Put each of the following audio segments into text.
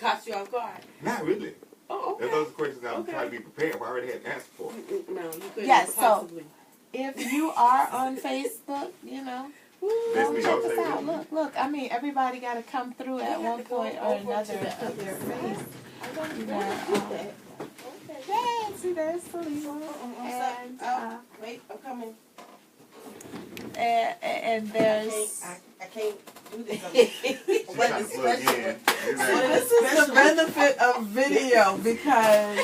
caught you off guard. Not really. Oh, okay. Those are questions I'm trying to be prepared for. I already had an answer for. No, you couldn't possibly. So if you are on Facebook, you know, check us out. Look. I mean, everybody got to come through at one point or another of their face. You know, yeah, see, there's Sulema. And, wait, I'm coming. And there's... I can't do this. This is the benefit of video because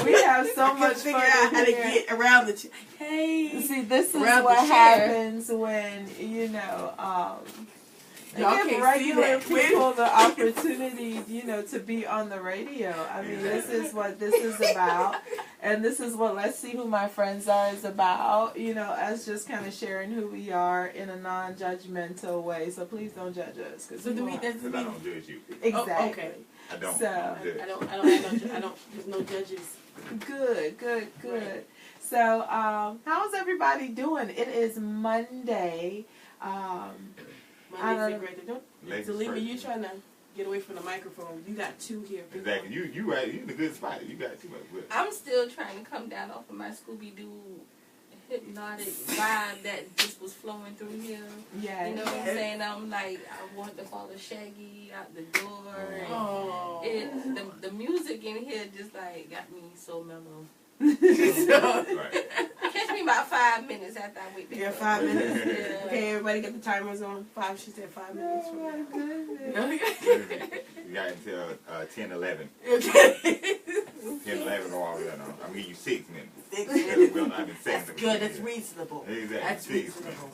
we have so much fun. Figure out how to get around the hey. See, this is what happens when, you know, y'all give regular people the opportunity, you know, to be on the radio. I mean, this is what this is about. And this is what Let's See Who My Friends Are is about, you know, us just kind of sharing who we are in a non-judgmental way. So please don't judge us. Because I don't judge you. Exactly. Oh, okay. I don't. So, I don't, there's no judges. Good. So, how's everybody doing? It is Monday. Monday's a great day. Sulema, you trying to get away from the microphone. You got two here. Exactly. You right. You in a good spot. You got too much. I'm still trying to come down off of my Scooby-Doo hypnotic vibe that just was flowing through here. Yeah. You know what I'm saying? I'm like, I want to follow Shaggy out the door. Oh. And the music in here just like got me so mellow. Right. Catch me about 5 minutes after I wake back up. 5 minutes? Yeah. Okay, everybody get the timers on. She said 5 minutes. Oh my goodness. You got until 10:11. Okay. 10:11 or all that. I'm giving you 6 minutes. 6 minutes. We'll not even That's good. That's reasonable. Exactly. That's reasonable.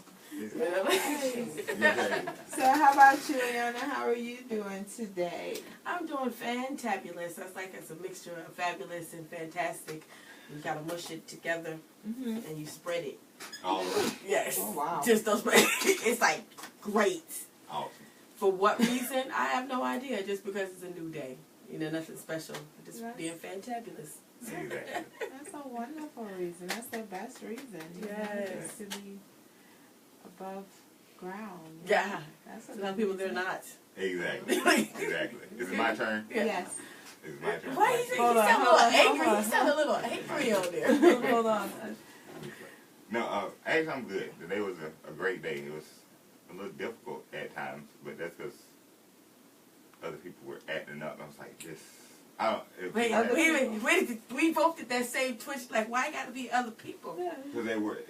So how about you, Ayana? How are you doing today? I'm doing fantabulous. That's like it's a mixture of fabulous and fantastic. You gotta mush it together and you spread it. All right. Yes. Oh wow. Just those. It's like great. Awesome. For what reason? I have no idea. Just because it's a new day. You know, nothing special. Just being fantabulous. Exactly. That's a wonderful reason. That's the best reason. Yes. To be above ground. Yeah. That's A lot of people, they're not. Exactly. Exactly. Is it my turn? Yes. It's my turn. Why do you think you sound a little angry? You sound a little angry on there. Hold on. No, actually I'm good. Today was a great day. It was a little difficult at times, but that's because other people were acting up. I was like, this. Wait. We both did that same twitch. Like, why got to be other people? Because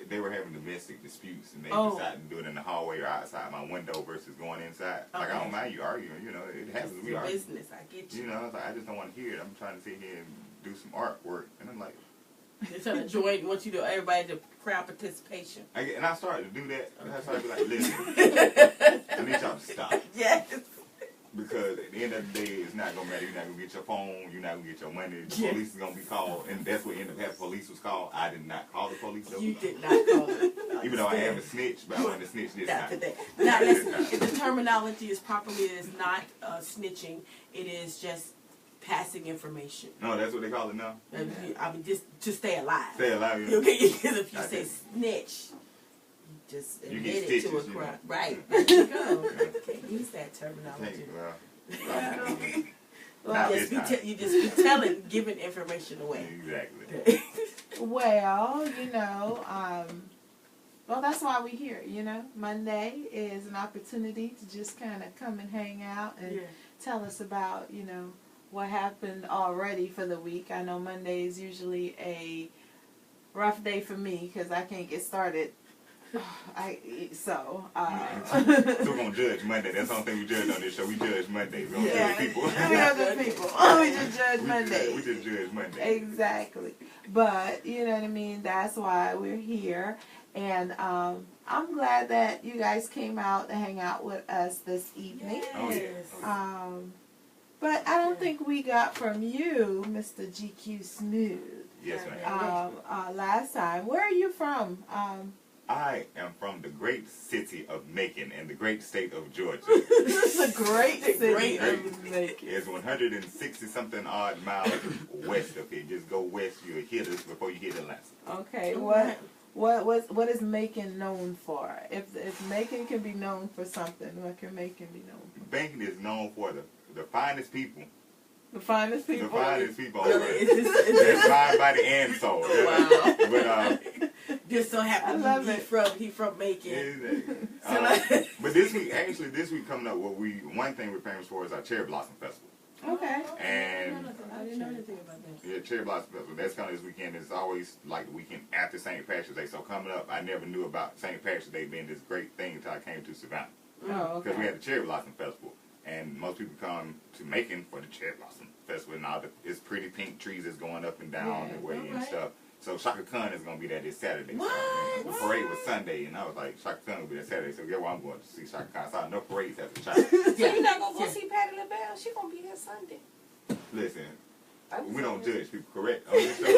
they were having domestic disputes, and they decided to do it in the hallway or outside my window versus going inside. Like, I don't mind you arguing. You know, it happens. We argue. Business. I get you. You know, I just don't want to hear it. I'm trying to sit here and do some artwork, and I'm like. They're trying to join. Want you to everybody to crowd participation. And I started to do that. And I started to be like, listen, I need y'all to stop. Yes. Because at the end of the day, it's not going to matter. You're not going to get your phone. You're not going to get your money. The police is going to be called. And that's what ended up happening. Police was called. I did not call the police. You did not call them. Even though I am a snitch, but I wasn't a snitch this time. Now, listen, if the terminology is properly, it is not snitching. It is just passing information. No, that's what they call it now? I mean, just to stay alive. Stay alive, yeah. Okay, because if you say snitch, just admit it to a crime. Right. There you go. Can't use that terminology. You just be telling, giving information away. Exactly. Well, you know, well, that's why we're here, you know. Monday is an opportunity to just kind of come and hang out and tell us about, you know, what happened already for the week. I know Monday is usually a rough day for me because I can't get started. So we're going to judge Monday. That's the only thing we judge on this show. We judge Monday. We don't judge people. We judge people. We just judge Monday. We just judge Monday. Exactly. But, you know what I mean? That's why we're here. And I'm glad that you guys came out to hang out with us this evening. Yes. But I don't think we got from you, Mr. GQ Smooth. Yes, ma'am. Last time. Where are you from? I am from the great city of Macon in the great state of Georgia. This is a great city of Macon. It's 160-something odd miles west of here. Just go west, you'll hit us before you hit Atlanta. Okay, what is Macon known for? If Macon can be known for something, what can Macon be known for? Macon is known for the finest people The finest The people. finest people on Really? earth. That's mind, body, and soul. Wow. But Just so I happens love he from Macon. exactly. So like, But this week coming up, one thing we're famous for is our Cherry Blossom Festival. Okay. And I didn't know anything about that. yeah, Cherry Blossom Festival. That's coming this weekend. It's always like the weekend after St. Patrick's Day. So coming up, I never knew about St. Patrick's Day being this great thing until I came to Savannah. Oh, Because we okay. had the Cherry Blossom Festival. And most people come to Macon for the Cherry Blossom Festival. And all it's pretty pink trees that's going up and down the way and okay. stuff. So Shaka Khan is going to be there this Saturday. What? So, the parade was Sunday, and I was like, Shaka Khan will be there Saturday. So guess what? I'm going to see Shaka Khan. So I know parades after Shaka. So you're not gonna go see Patti LaBelle? She gonna be here Sunday. Listen, I was we don't saying- judge people, correct? On this show. No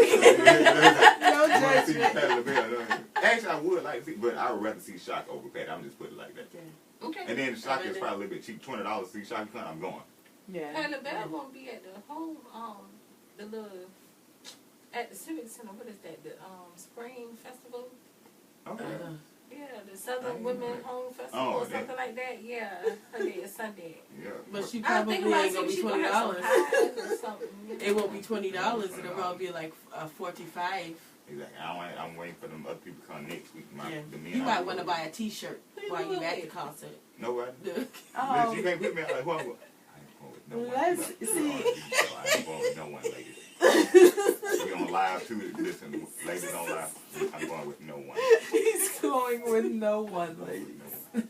I wanna see judgment. Patti LaBelle. Actually, I would like to see, but I would rather see Shaka over Patti. I'm just putting it like that. Okay. And then Shaka is probably a little bit cheap. $20 to see Shaka Khan. I'm going. Yeah. Patti LaBelle gonna be at the home, the little, at the Civic Center. What is that? The Spring Festival. Okay. Yeah, the Southern Women Home Festival Oh, or something like that. Yeah, her day is Sunday. Yeah. But she I probably think about ain't gonna be she $20. gonna have some pies or something. It won't be $20. It'll probably be like $45. Exactly. I'm waiting for them other people to come next week. Yeah. The men You I might work want to with. buy a T-shirt while you at the concert. Nobody. Oh. You can't put me out like who I'm going. I ain't going with no one. Let's No, see. I ain't going with no one, ladies. We on live too. Listen, ladies on live. I'm going with no one. He's going with no one, ladies.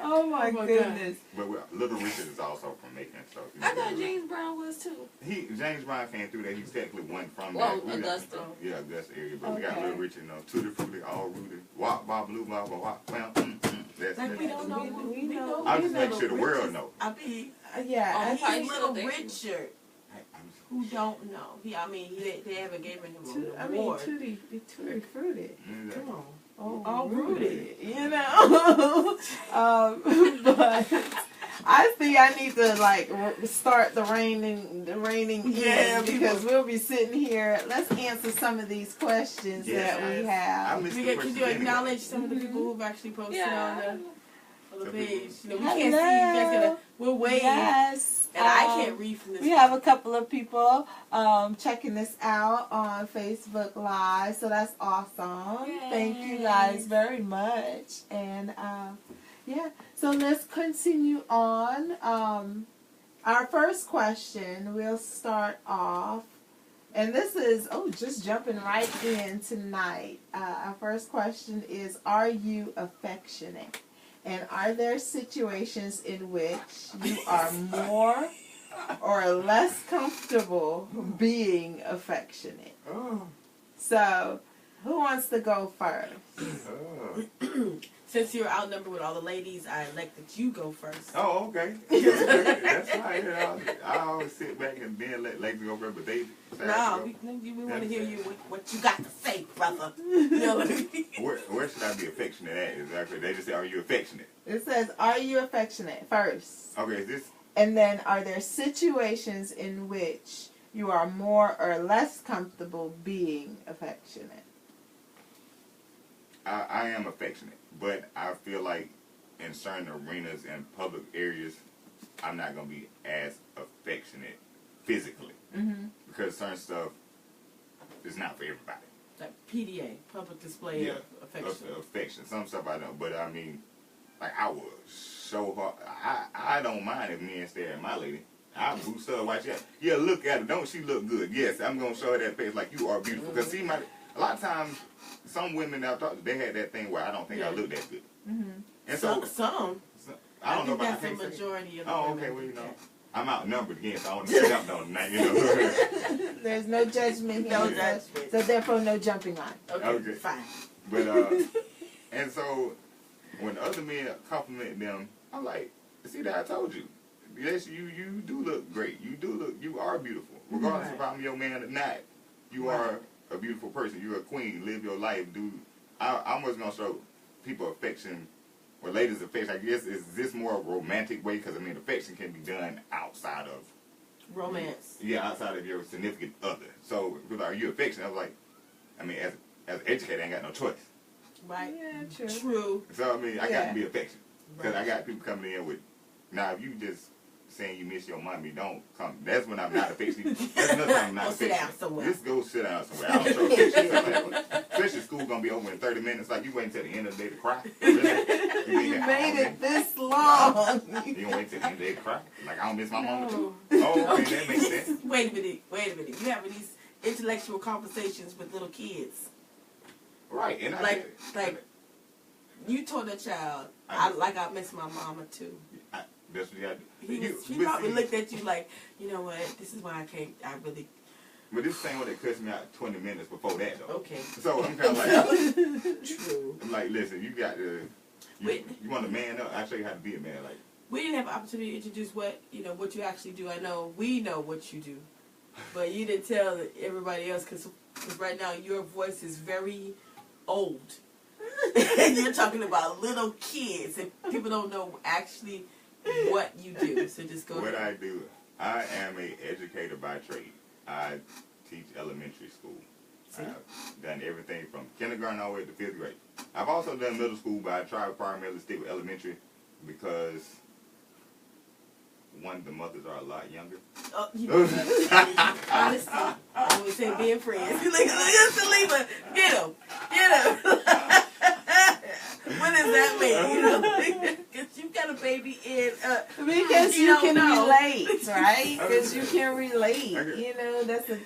Oh my Oh my goodness. But Little Richard is also from Macon, so I thought James Brown was too. James Brown came through there. He's technically one from Well, that. Augusta. Yeah, Augusta area. But we got Okay. Little Richard, Tutti Frutti, all rooted. Wop, bop, blue, bop, bop, wop. Well, that's Like we don't know. We know. I'm just we making know sure the the world Richards. know. I mean, Yeah. Oh, I probably think Little they- Richard. Who don't know? They haven't given him an I mean, award. tutti frutti. Come on. All rooted, you know. But I think I need to start the reining Yeah, in because we'll be sitting here. Let's answer some of these questions Yes. that we I have. missed Could the you questions anyway. acknowledge some of the people who've actually posted Yeah. on the page? You know, we Hello. can't see. You guys gotta. We'll wait. Yes. And I can't read from this. We have a couple of people checking this out on Facebook Live, so that's awesome. Yay. Thank you guys very much. And yeah, so let's continue on. Our first question, we'll start off, and this is just jumping right in tonight. Our first question is: are you affectionate? And are there situations in which you are more or less comfortable being affectionate? Oh. So, who wants to go first? Oh. Since you're outnumbered with all the ladies, I elect that you go first. Oh, okay. That's right. I always sit back and then let ladies go first, but they say No, we want to hear you what you got to say, brother. You know what I mean? Where should I be affectionate at? Exactly. They just say, "Are you affectionate?" It says, are you affectionate first? Okay, is this? And then, are there situations in which you are more or less comfortable being affectionate? I am affectionate, but I feel like in certain arenas and public areas, I'm not gonna be as affectionate physically Mm-hmm. because certain stuff is not for everybody. Like PDA, public display of affection. Affection. Some stuff I don't, but I mean, like I would show her. I don't mind if men stare at my lady. I boost her, watch that. Yeah, look at her. Don't she look good? Yes, I'm gonna show her that face like you are beautiful. Because see, a lot of times, some women I've talked to, they had that thing where I don't think I look that good. Mm-hmm. And so, Some. I don't know think about that's the I can't say- majority of the Oh, women okay. Well, do you know, that. I'm outnumbered again, so I want to jump on tonight. You know. There's no judgment here. No so- judgment. So therefore, no jumping on. Okay, Okay. fine. But and so when other men compliment them, I'm like, see that I told you. Yes, you do look great. You are beautiful. Regardless if I'm your man or not, you are a beautiful person. You're a queen. Live your life, dude. I'm just gonna show people affection, or ladies affection. I guess is this more a romantic way? Because I mean, affection can be done outside of Romance. outside of your significant other. So, are you affectionate? I was like, I mean, as an educator, I ain't got no choice. Right? Yeah, true. True. So I mean, I got Yeah. to be affectionate because I got people coming in with. Now, if you just saying you miss your mommy, don't come. That's when I'm not affectionate. That's another time I'm not Go sit down affectionate. somewhere. Just go sit down somewhere. I don't show affection stuff like that. Especially school gonna be over in 30 minutes. Like, you wait until the end of the day to cry? Really? You made it this long. You gonna wait till the end of the day to cry? Like, I don't miss my mama too? Oh, okay, that makes sense. Wait a minute. You having these intellectual conversations with little kids. Right, and Like, you told a child, I miss my mama too. That's what you got to do. He probably looked at you like, you know what, this is why I really... But this thing that cuts me out 20 minutes before that, though. Okay. So I'm kind of like... True. I'm like, listen, you got to... You want to man up? I'll show you how to be a man. Like, we didn't have an opportunity to introduce what you actually do. I know we know what you do, but you didn't tell everybody else because right now your voice is very old. And you're talking about little kids, and people don't know actually what you do. So just go ahead. What I do, I am an educator by trade. I teach elementary school. See? I've done everything from kindergarten all the way to 5th grade. I've also done middle school, but I try primarily to stick with elementary because, one, the mothers are a lot younger. Oh, you know, honestly, I always say being friends. Look at Sulema. Get him. What does that mean? You know, because you got a baby in. Because you can relate, right? Because you can relate. Okay. You know, that's a.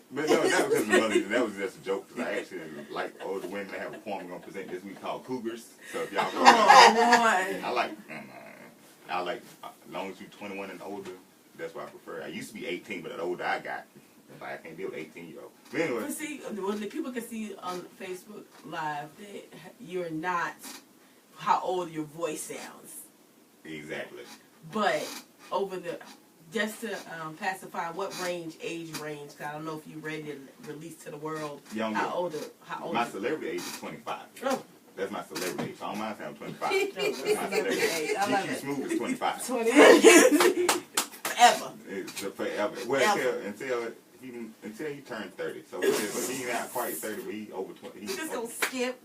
But no, not because of the mother. That was just a joke. Because I actually like older women. I have a poem I'm gonna present this week called Cougars. So if y'all, Oh boy. I like as long as you're 21 and older. That's what I prefer. I used to be 18, but the older I got, I can't deal with 18-year-old. But anyway, But see, when the people can see on Facebook Live that you're not how old your voice sounds, exactly. but over the just to pacify what age range? Cause I don't know if you're ready to release to the world. Younger. How old? My celebrity age is 25. Oh. That's my celebrity age. So I don't mind saying I'm 25. That's That's my celebrity age. I love GQ it. Smooth is 25. 20. Forever. It's forever. Well, until he turned 30. So he's not quite 30, but he's over 20. You just gonna skip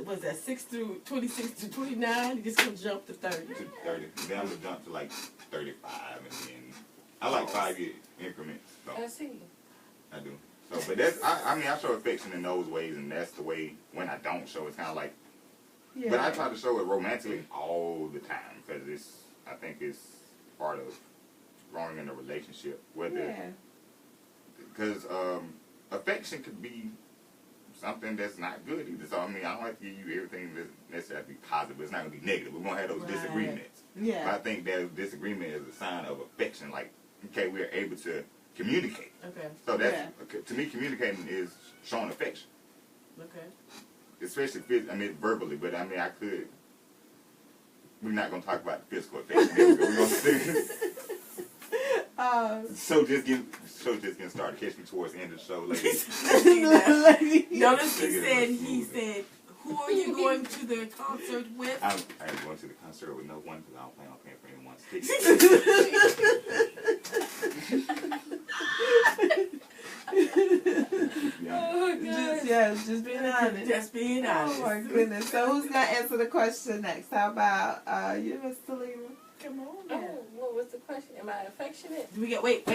what's that, 6 through 26 to 29? You just gonna jump to 30. To 30. Then I'm gonna jump to like 35, and then I like 5-year increments. So I see. I do. So, but that's I show affection in those ways, and that's the way when I don't show, it's kind of like. Yeah. But I try to show it romantically all the time because I think it's part of growing in a relationship. Because affection could be something that's not good either. So I mean, I don't have to give you everything that's necessarily be positive. It's not going to be negative. We're going to have those disagreements. Yeah. But I think that disagreement is a sign of affection. Like, okay, we're able to communicate. Okay. So that's to me, communicating is showing affection. Okay. Especially verbally, but I mean, I could. We're not going to talk about the physical affection. We're going to So just getting started. Catch me towards the end of the show, ladies. Notice he said, who are you going to the concert with? I'm going to the concert with no one because I don't plan on paying for anyone's tickets. Just being honest. Just being honest. Oh my goodness. So who's gonna answer the question next? How about you, Miss Sulema? Come on. Oh, what was the question? Am I affectionate? Wait.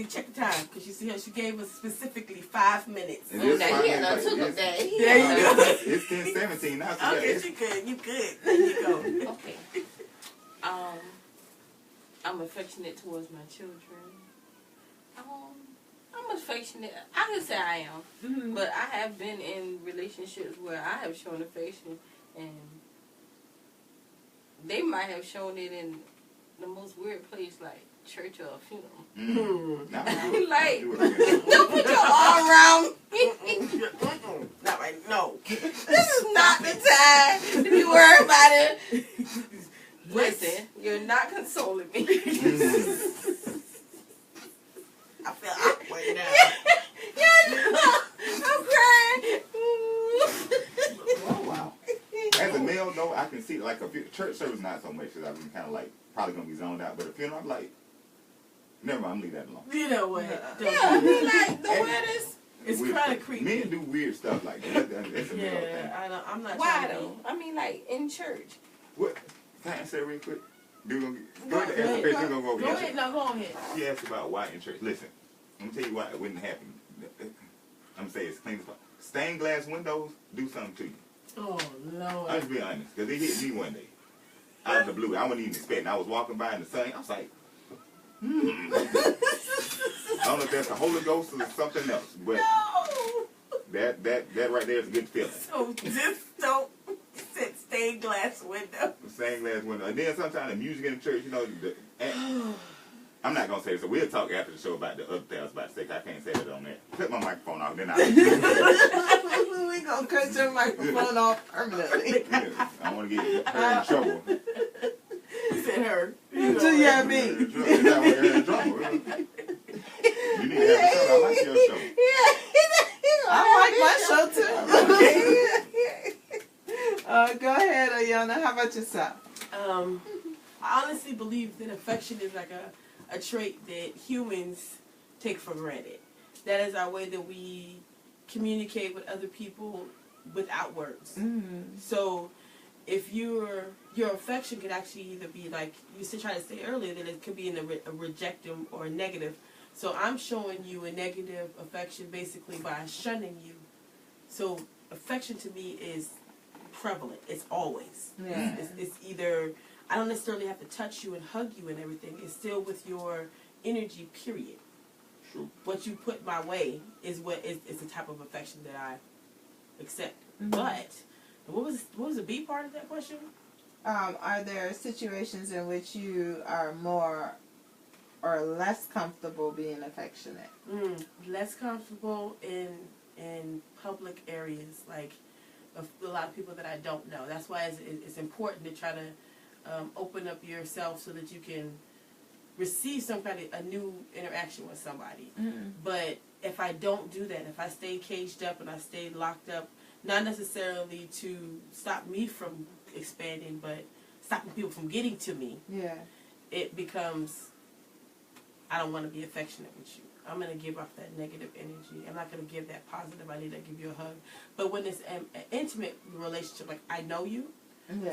Check the time, because you see her. She gave us specifically 5 minutes. It is Now, 5 he had minutes, took but a day. There you go. It's 10:17 now. So Okay, you good. There you go. Okay. I'm affectionate towards my children. I'm affectionate. I can say I am. Mm-hmm. But I have been in relationships where I have shown affection, and they might have shown it in the most weird place, like church or a funeral. Like, don't put your arm around me. Not right. No. This is not the time to be worried about it. Listen, you're not consoling me. I feel awkward now. I'm crying. Oh, wow. As a male, though, I can see, like, church service, not so much, because I'm kind of, like, probably going to be zoned out. But a funeral, I'm like, never mind, I'm leave that alone. You know what? Yeah, I mean, like, the weirdest. It's kind of creepy. Men do weird stuff like that. That's a male thing. I'm not Why, trying to though? I mean, like, in church. What? Can I answer that real quick? Go ahead. Ask the question. Go ahead. No, go on ahead. She asked about why in church. Listen, I'm gonna tell you why it wouldn't happen. I'm gonna say it's clean as possible. Stained glass windows do something to you. Oh no. I'm just being honest, because it hit me one day out of the blue. I wasn't even expecting. I was walking by in the sun. I was like, I don't know if that's the Holy Ghost or something else, but that right there is a good feeling. So just don't sit stained glass window. Stained glass window. And then sometimes the music in the church, you know, I'm not going to say this, so we'll talk after the show about the other thing I was about to say, 'cause I can't say that on there. Cut my microphone off, then I'll... We gonna cut your microphone off permanently. Yeah, I want to get her in trouble. You said her. Yeah, me. You need to have a show. I like your show. I like my show too. Go ahead, Ayana. How about yourself? I honestly believe that affection is like a trait that humans take for granted. That is our way that we communicate with other people without words. Mm-hmm. So if your affection could actually either be like you tried to say earlier, that it could be in a rejective or a negative. So I'm showing you a negative affection basically by shunning you. So affection to me is prevalent. It's always. Yeah. It's either, I don't necessarily have to touch you and hug you and everything. It's still with your energy, period. True. What you put my way is what is the type of affection that I accept. Mm-hmm. But what was the B part of that question? Are there situations in which you are more or less comfortable being affectionate? Less comfortable in public areas, like a lot of people that I don't know. That's why it's important to try to open up yourself so that you can receive some kind of a new interaction with somebody. Mm-hmm. But if I don't do that, if I stay caged up and I stay locked up, not necessarily to stop me from expanding, but stopping people from getting to me, it becomes, I don't want to be affectionate with you. I'm going to give off that negative energy. I'm not going to give that positive. I need to give you a hug. But when it's an intimate relationship, like I know you,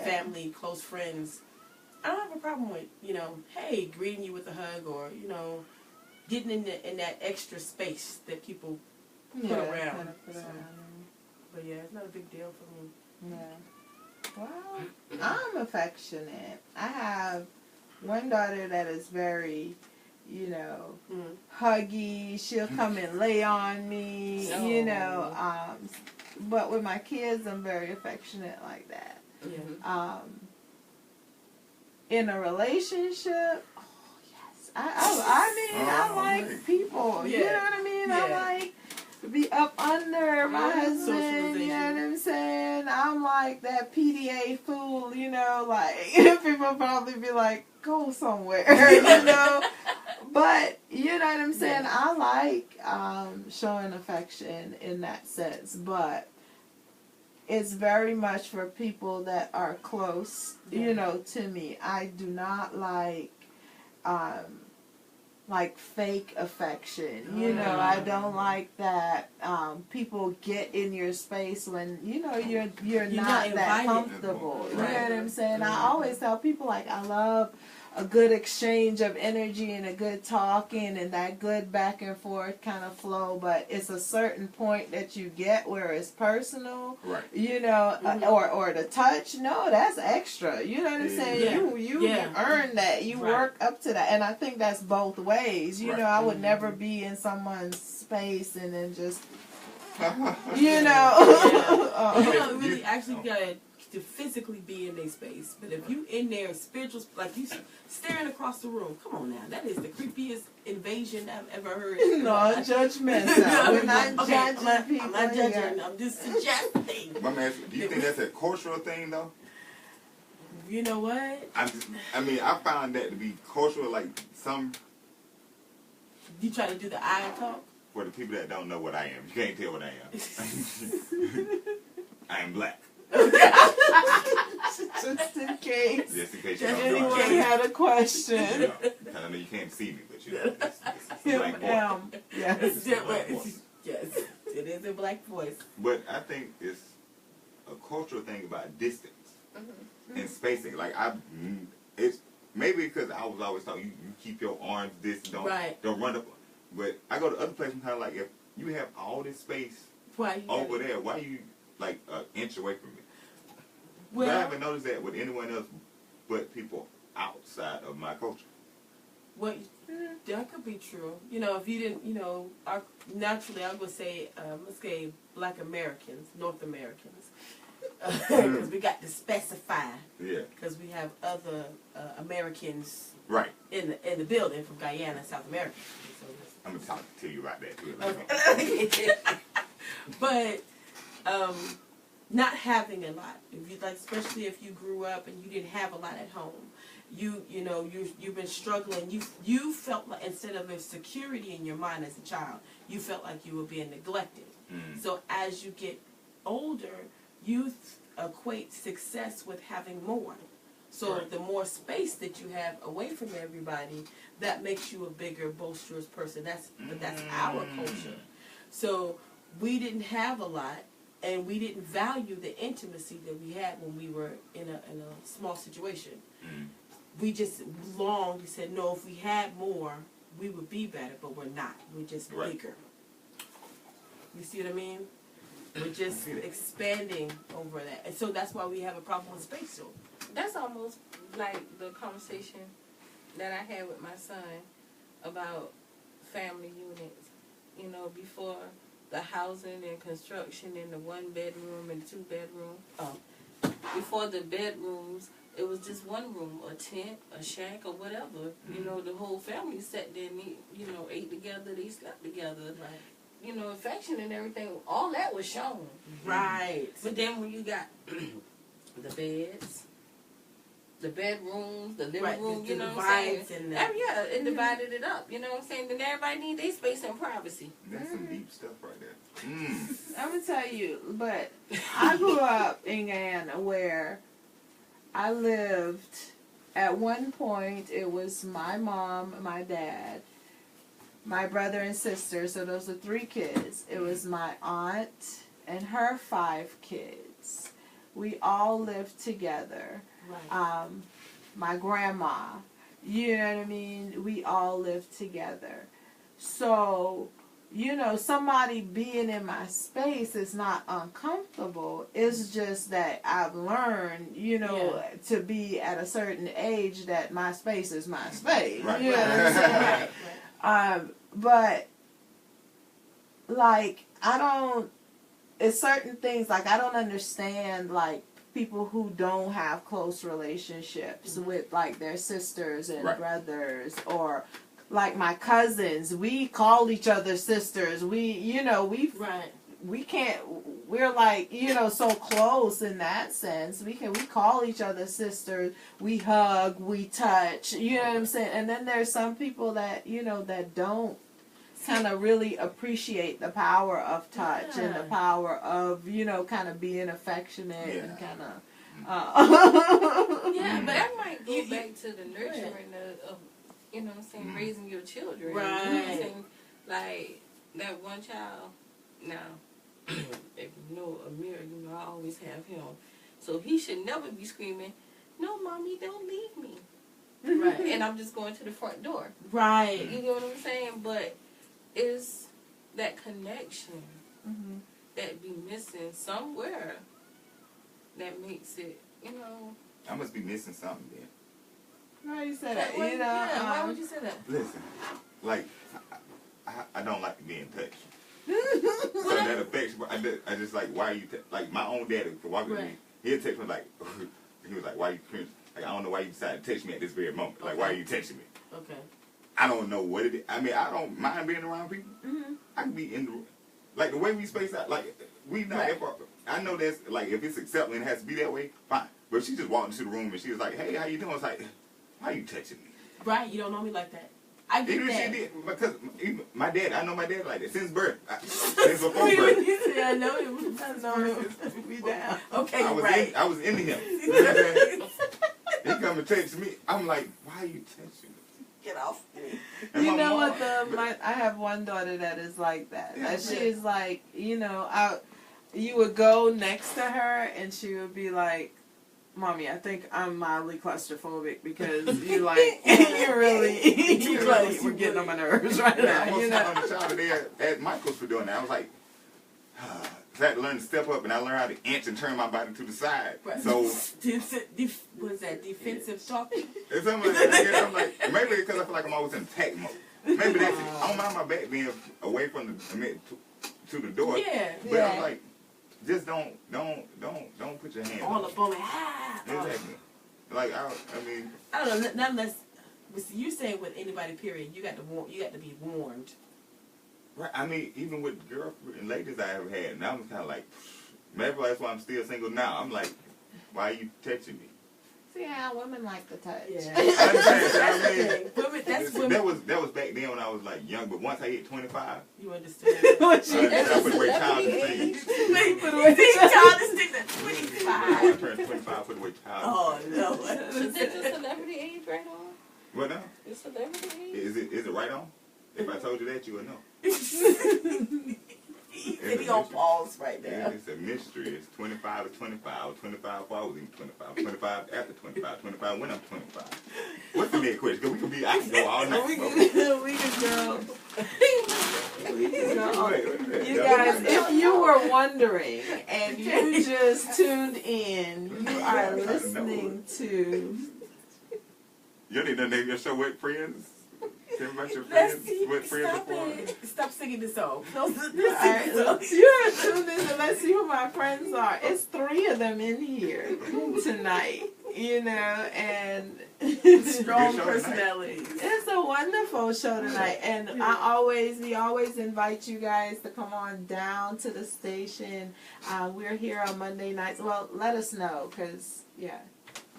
family, close friends, I don't have a problem with, hey, greeting you with a hug or, getting in that extra space that people put around. But yeah, it's not a big deal for me. Yeah. Well, I'm affectionate. I have one daughter that is very, huggy. She'll come and lay on me, but with my kids, I'm very affectionate like that. Yeah. In a relationship, I like people. Yeah. You know what I mean? Yeah. I like to be up under my husband. You know what I'm saying? I'm like that PDA fool. People probably be like, go somewhere. But you know what I'm saying? I like showing affection in that sense, but it's very much for people that are close, to me. I do not like fake affection. I don't like that people get in your space when you're not that comfortable. You know what I'm saying? I always tell people I love a good exchange of energy and a good talking and that good back and forth kind of flow, but it's a certain point that you get where it's personal, right? Or the touch. No, that's extra. You know what I'm saying? Yeah. You earn that. You work up to that, and I think that's both ways. I would never be in someone's space and then just really actually gotta to physically be in their space, but if you in their spiritual, like you staring across the room, come on now, that is the creepiest invasion I've ever heard. No, judgmental. We're not judging people. I'm not judging. I'm just suggesting. My man, do you think that's a cultural thing though? You know what? I found that to be cultural. Like some. You try to do the eye talk. For the people that don't know what I am, you can't tell what I am. I am black. Just in case. Just in case anyone had a question. Because I know you can't see me, but it's Yes. Yes, it is a black voice. But I think it's a cultural thing about distance and spacing. Like maybe because I was always taught you keep your arms this, don't run up. But I go to other places and kind of like, if you have all this space over there, why you like an inch away from me? Well, but I haven't noticed that with anyone else but people outside of my culture. Well, that could be true. You know, if you didn't, you know, naturally I would say, let's say Black Americans, North Americans. Because we got to specify. Yeah. Because we have other Americans in the building from Guyana, South America. So I'm going to talk to you about that too. Okay. But not having a lot, if you like, especially if you grew up and you didn't have a lot at home, you know you've been struggling. You felt like, instead of a security in your mind as a child, you felt like you were being neglected. So as you get older, you equate success with having more. So the more space that you have away from everybody, that makes you a bigger, boisterous person. That's our culture. So we didn't have a lot, and we didn't value the intimacy that we had when we were in a small situation. We just longed. We said, no, if we had more, we would be better, but we're not. We're just bigger. You see what I mean? We're just expanding over that. And so that's why we have a problem with space. So that's almost like the conversation that I had with my son about family units. You know, before the housing and construction and the 1-bedroom and 2-bedroom. Before the bedrooms, it was just one room, a tent, a shack, or whatever. You know, the whole family sat there and, ate together, they slept together. Right. You know, affection and everything, all that was shown. Right. But then when you got the beds, the bedrooms, the living room, you know what I'm saying? It divided it up, you know what I'm saying? Then everybody need their space and privacy. That's some deep stuff right there. I'm going to tell you, but I grew up in Guyana where I lived, at one point, it was my mom, my dad, my brother and sister, so those are 3 kids. It was my aunt and her 5 kids. We all lived together. Right. My grandma, you know what I mean? We all lived together. So, you know, somebody being in my space is not uncomfortable. It's just that I've learned, you know, to be at a certain age that my space is my space. Right. You know what I'm saying? Right. But, like, it's certain things, like, I don't understand, like, people who don't have close relationships with, like, their sisters and brothers, or, like, my cousins. We call each other sisters. We can't, we're, like, you know, so close in that sense. We call each other sisters. We hug, we touch, you know what I'm saying? And then there's some people that, you know, that don't kind of really appreciate the power of touch and the power of, you know, kind of being affectionate and kind of but that might go back to the nurturing of you know what I'm saying, raising your children. Right. You know what I'm saying? Like, that one child, now, if you know Amir, you know, I always have him. So he should never be screaming, "No, Mommy, don't leave me." Right. And I'm just going to the front door. Right. You know what I'm saying? But it's that connection that be missing somewhere that makes it, you know. I must be missing something then. Why you say that? You know, why would you say that? Listen, like, I don't like to be in touch. So that affects me. I just like, why are you, like, my own daddy could walk with me. He'll text me like, he was like, why you cringe? Like, I don't know why you decided to text me at this very moment. Like, why are you texting me? Okay. I don't know what it is. I mean, I don't mind being around people. I can be in the, like, the way we space out, like, we not that far. I know that's, like, if it's acceptable and it has to be that way, fine. But if she just walked into the room and she was like, "Hey, how you doing?" I was like, "Why are you texting me?" Right, you don't know me like that. I get that. She did, because my dad, I know my dad like that since birth. Since before birth. You said I know him. I know him. Be down. Okay, I was into him. He come and text me. I'm like, "Why are you texting me? Get off me." You know what? I have one daughter that is like that. She's like, you know, you would go next to her and she would be like, Mommy, I think I'm mildly claustrophobic because you like you really were getting on my nerves right now. I was You know. on the child today at Michael's for doing that. I was like, so I had to learn to step up, and I learned how to inch and turn my body to the side. Right. So was that defensive talking? it's something like that. I'm like, maybe because I feel like I'm always in attack mode. Maybe that's it. I don't mind my back being away from to the door. Yeah. But I'm like, just don't put your hand All up. up on me. Exactly. Like I mean. I don't know. None unless you saying with anybody. Period. You got to be warned. Right. I mean, even with girls and ladies I ever had, now I'm kind of like, maybe that's why I'm still single now. I'm like, why are you touching me? See how women like to touch. Yeah. That's women. That was back then when I was like young, but once I hit 25, you understand. I put away childish things. Put away childish things at 25. I turned 25, put away childish. Oh no! Is it the celebrity age right on? What now? The celebrity age? Is it right on? If I told you that, you would know. He on pause right now. It's a mystery. It's 25 to 25. 25 before I was even 25. 25 after 25. 25 when I'm 25. What's the next question? Because I can go all night. We can go. We can go. You guys, if you were wondering and you just tuned in, you are listening to. You need to name your show with friends. Tell me about your Let's friends. see. What friends Stop before? it. Stop singing the song. Alright, you're tuned in, and let's see who my friends are. It's 3 of them in here tonight, you know, and strong personalities. It's a wonderful show tonight, and we always invite you guys to come on down to the station. We're here on Monday nights. Well, let us know, because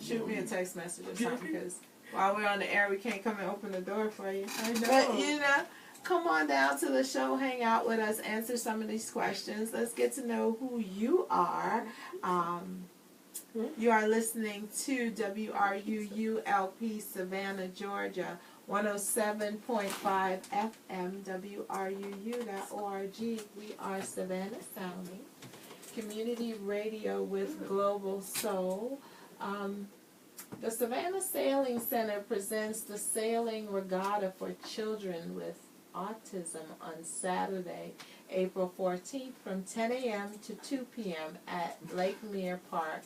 shoot me a text message or something, because while we're on the air, we can't come and open the door for you. I know. But, come on down to the show, hang out with us, answer some of these questions. Let's get to know who you are. You are listening to WRUU-LP Savannah, Georgia, 107.5 FM, WRUU.org. We are Savannah Sounding, community radio with global soul. The Savannah Sailing Center presents the Sailing Regatta for Children with Autism on Saturday, April 14th from 10 a.m. to 2 p.m. at Lake Mere Park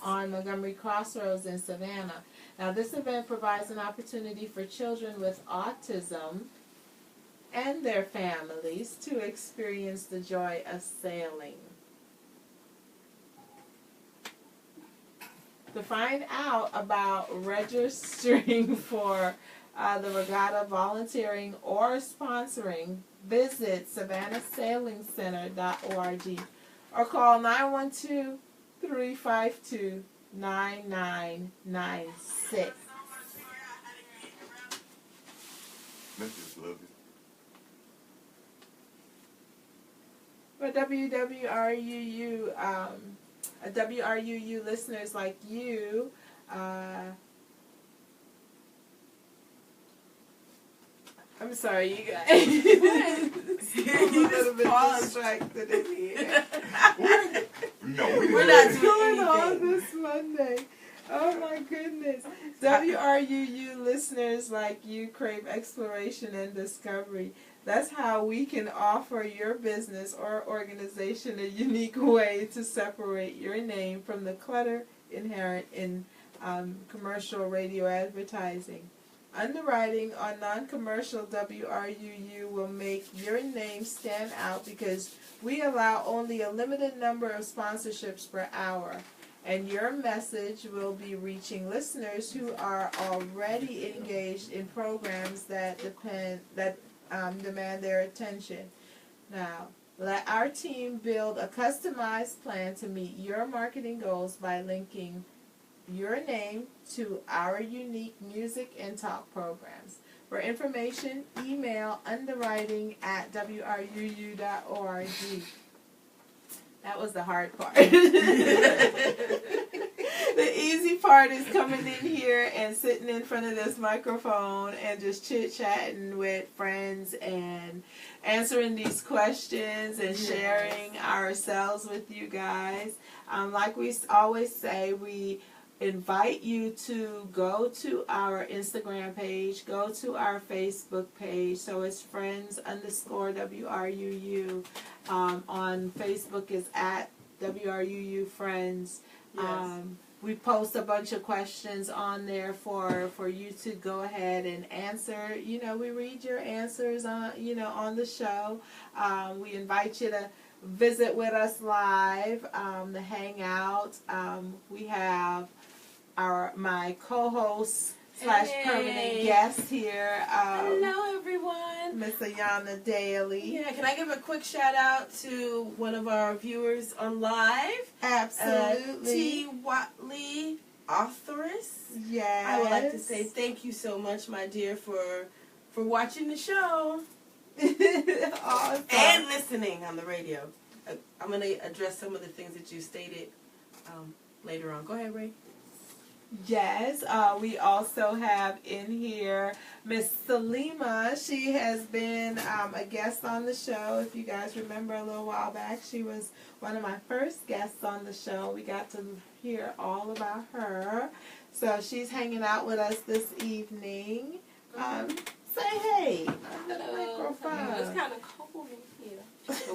on Montgomery Crossroads in Savannah. Now, this event provides an opportunity for children with autism and their families to experience the joy of sailing. To find out about registering for the regatta, volunteering, or sponsoring, visit SavannahSailingCenter.org or call 912-352-9996. That's just lovely. For WWRUU, WRUU listeners like you, I'm sorry, you guys. I'm a little bit distracted in here. No, we're not going on doing this Monday. Oh my goodness. WRUU listeners like you crave exploration and discovery. That's how we can offer your business or organization a unique way to separate your name from the clutter inherent in commercial radio advertising. Underwriting on non-commercial WRUU will make your name stand out because we allow only a limited number of sponsorships per hour, and your message will be reaching listeners who are already engaged in programs that demand their attention. Now, let our team build a customized plan to meet your marketing goals by linking your name to our unique music and talk programs. For information, email underwriting@wruu.org. That was the hard part. The easy part is coming in here and sitting in front of this microphone and just chit-chatting with friends and answering these questions and sharing ourselves with you guys. Like we always say, we invite you to go to our Instagram page, go to our Facebook page. So it's friends_WRUU. On Facebook is at WRUU Friends. Yes. We post a bunch of questions on there for you to go ahead and answer. You know, we read your answers on the show. We invite you to visit with us live, to hang out. We have my co-host / permanent guest here. Hello, everyone. Miss Ayana Daly. Yeah, can I give a quick shout out to one of our viewers on live? Absolutely. T. Watley, authoress. Yes. I would like to say thank you so much, my dear, for watching the show. Awesome. And listening on the radio. I'm going to address some of the things that you stated later on. Go ahead, Ray. Yes, we also have in here Miss Sulema. She has been a guest on the show. If you guys remember a little while back, she was one of my first guests on the show. We got to hear all about her. So she's hanging out with us this evening. Say hey on the microphone. It's kind of cold in here.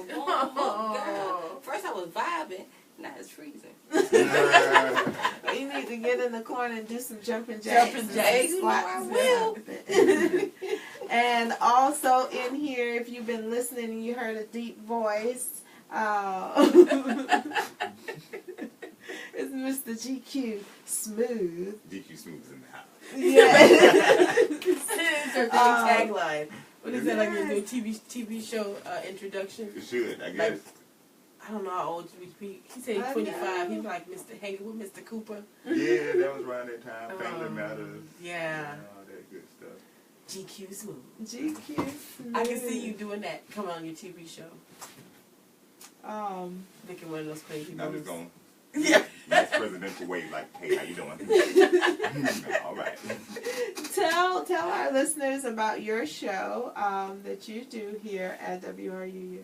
Girl. First I was vibing. Now it's freezing. You need to get in the corner and do some jumping jacks. Jumping jacks. And squats. I will. And also in here, if you've been listening and you heard a deep voice, it's Mr. GQ Smooth. GQ Smooth is in the house. Yeah. It's our tagline. What is that, like your new TV show introduction? It should, I guess. Like, I don't know how old you would be. He said 25. He's like hanging with Mr. Cooper. Yeah, that was around that time. Family Matters. Yeah. And all that good stuff. GQ Smooth. GQ Smooth. I can see you doing that. Come on your TV show. Making one of those crazy I'm moves. just going. Yeah. Nice presidential wave, like, hey, how you doing? All right. Tell our listeners about your show that you do here at WRUU.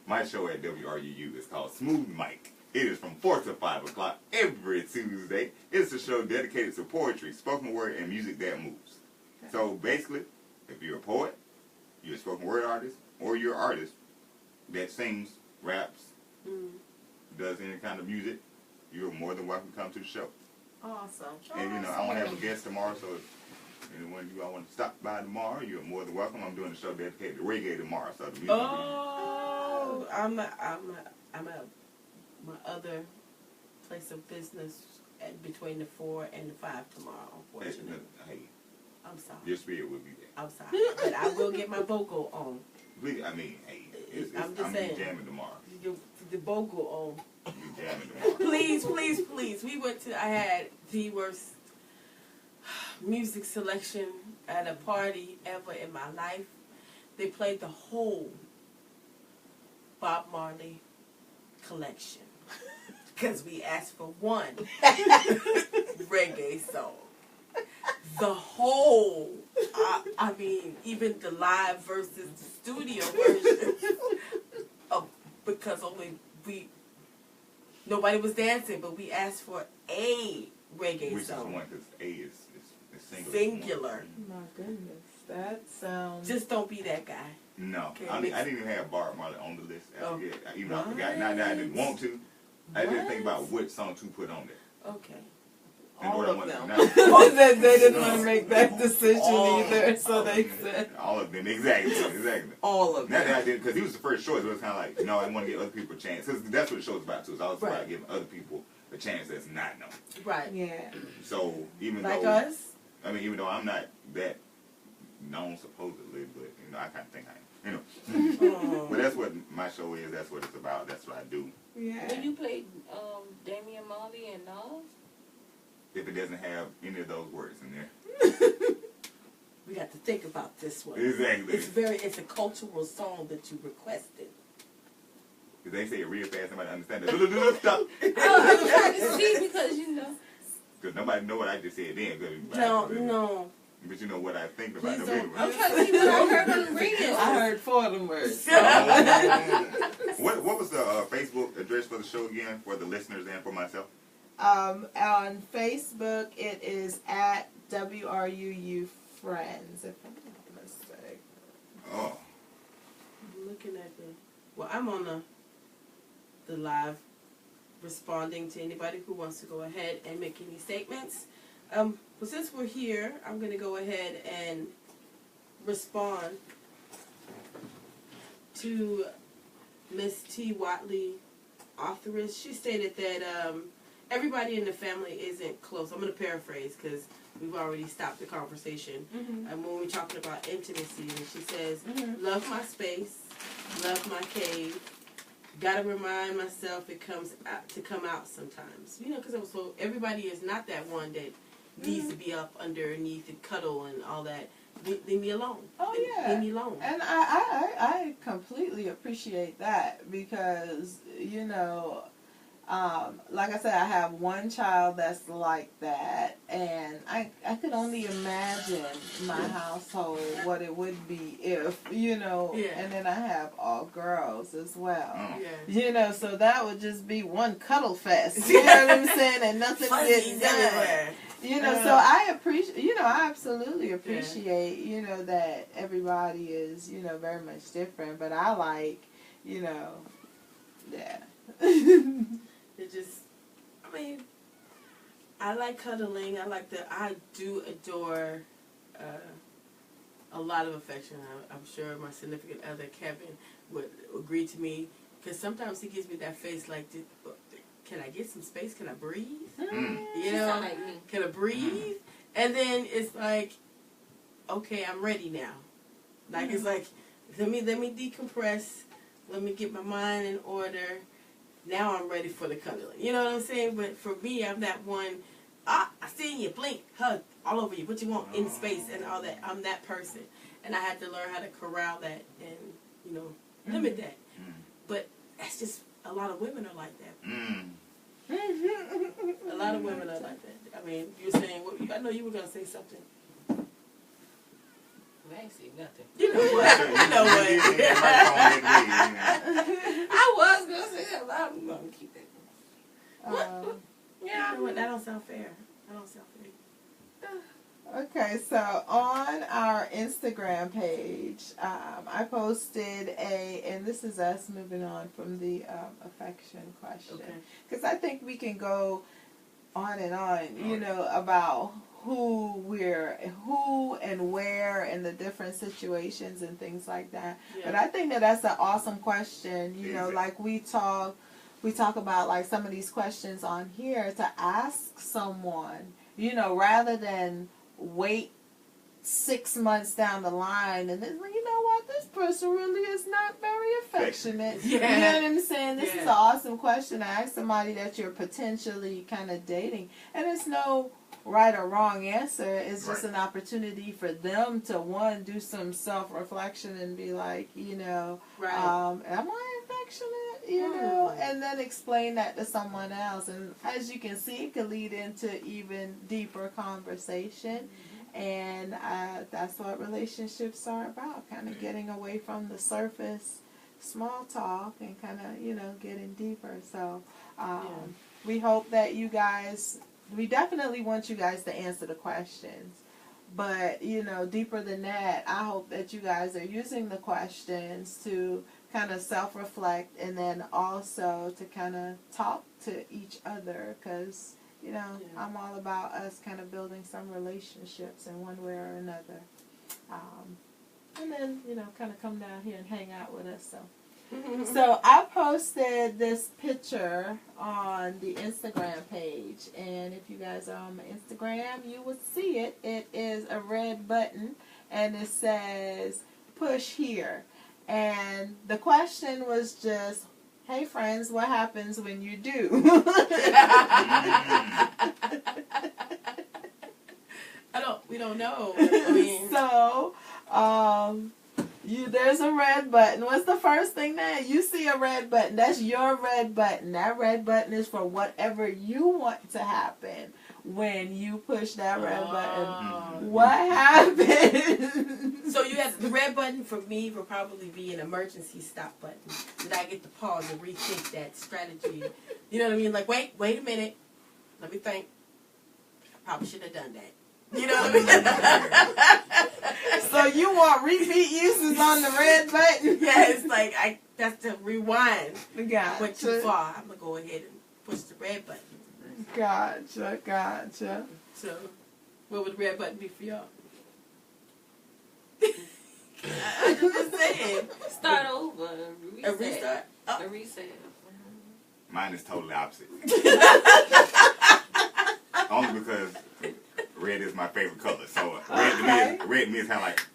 My show at WRUU is called Smooth Mike. It is from 4 to 5 o'clock every Tuesday. It's a show dedicated to poetry, spoken word, and music that moves. Okay. So basically, if you're a poet, you're a spoken word artist, or you're an artist that sings, raps, does any kind of music, you're more than welcome to come to the show. Awesome. And I want to have a guest tomorrow, so if anyone of you all want to stop by tomorrow, you're more than welcome. I'm doing a show dedicated to reggae tomorrow, so the music will be... I'm at my other place of business between the 4 and the 5 tomorrow, unfortunately. Hey, I'm sorry. your spirit will be there. I'm sorry. But I will get my vocal on. Please, I mean, hey, I'm just saying. jamming tomorrow. The vocal on. You jamming tomorrow. Please, please, please. I had the worst music selection at a party ever in my life. They played the whole Bob Marley collection because we asked for one reggae song. The whole, I mean, even the live versus the studio version, because nobody was dancing, but we asked for a reggae Which song. is one, because A is singular. Singular. My goodness, that sounds... Just don't be that guy. No, Okay, I didn't even have Bob Marley on the list. I What? forgot. Not that I didn't want to. I didn't think What? about which song to put on there. Okay. In All order of one- them. not- they didn't want to make that decision either, so they said... All of them, exactly. All of Not them. that I didn't, because he was the first choice. It was kind of like, no, I want to give other people a chance. Because that's what the show's about, too. It's always Right. about giving other people a chance that's not known. Right. Yeah. So, even Like though... us? even though I'm not that known, supposedly, but, I kind of think I am. But that's what my show is. That's what it's about. That's what I do. Yeah. When you played Damian Marley and Nas? If it doesn't have any of those words in there. We got to think about this one. Exactly. It's a cultural song that you requested. Because they say it real fast, nobody understand it. Stop. I was trying to see because, Because nobody know what I just said then. No. But you know what I think about Please them don't. I'm anyway. trying to see what I heard on the radio. I heard 4 of them words. What was the Facebook address for the show again, for the listeners and for myself? On Facebook, it is at WRUU Friends. If I'm not mistaken. Oh. I'm looking at I'm on the live, responding to anybody who wants to go ahead and make any statements. But since we're here, I'm going to go ahead and respond to Miss T. Watley, authoress. She stated that everybody in the family isn't close. I'm going to paraphrase because we've already stopped the conversation. When we're talking about intimacy, and she says, love my space, love my cave, gotta remind myself it comes out to come out sometimes. You know, because so everybody is not that one that needs to be up underneath and cuddle and all that. Leave me alone. Oh, yeah. Leave me alone. And I completely appreciate that because, you know, like I said, I have one child that's like that, and I could only imagine my household, what it would be if, you know, and then I have all girls as well. You know, so that would just be one cuddle fest. You know what I'm saying? And nothing gets done. You know, so I appreciate, you know, I absolutely appreciate, you know, that everybody is, you know, very much different, but I like, you know, It just, I mean, I like cuddling. I do adore a lot of affection. I'm sure my significant other, Kevin, would agree to me. Because sometimes he gives me that face like, can I get some space? Can I breathe? You know, can I breathe? And then it's like, okay, I'm ready now. Like, it's like, let me decompress. Let me get my mind in order. Now I'm ready for the cuddling. You know what I'm saying? But for me, I'm that one, I see you, blink, hug, all over you, what you want in space and all that. I'm that person. And I had to learn how to corral that and, you know, limit that. But that's just, a lot of women are like that. A lot of women are like that. I mean, you're saying, I know you were going to say something. I ain't see nothing. You know what? You know what? I was going to say that, but I'm going to keep it. Yeah. You know what? That don't sound fair. Okay, so on our Instagram page, I posted and this is us moving on from the affection question. Because I think we can go on and on, you know, about who and where and the different situations and things like that. But I think that's an awesome question. You know, like we talk about like some of these questions on here to ask someone, you know, rather than wait 6 months down the line and then, you know what, this person really is not very affectionate. You know what I'm saying? This is an awesome question to ask somebody that you're potentially kind of dating. And it's no right or wrong answer. It's just an opportunity for them to, one, do some self-reflection and be like, you know, am I affectionate? You know, and then explain that to someone else. And as you can see, it could lead into even deeper conversation. And that's what relationships are about, kind of getting away from the surface small talk and kind of, you know, getting deeper. So we hope that you guys, we definitely want you guys to answer the questions. But, you know, deeper than that, I hope that you guys are using the questions to kind of self-reflect and then also to kind of talk to each other because, you know, I'm all about us kind of building some relationships in one way or another. And then, you know, kind of come down here and hang out with us. So I posted this picture on the Instagram page, and if you guys are on my Instagram, you will see it. It is a red button, and it says, push here. And the question was just, hey friends, what happens when you do? We don't know. I mean. So, there's a red button. What's the first thing that you see a red button? That's your red button. That red button is for whatever you want to happen when you push that red button. What happens? So you have the red button for me will probably be an emergency stop button. That I get to pause and rethink that strategy. You know what I mean? Like, wait a minute. let me think. I probably should have done that. You know what I mean? So you want repeat uses on the red button? Yeah, it's like that's the rewind. Gotcha. I went too far. I'm gonna go ahead and push the red button. Gotcha. So, what would the red button be for y'all? I'm just saying. Start over. A restart? Oh. A reset. Mine is totally opposite. Only because red is my favorite color. So red to me is kind of like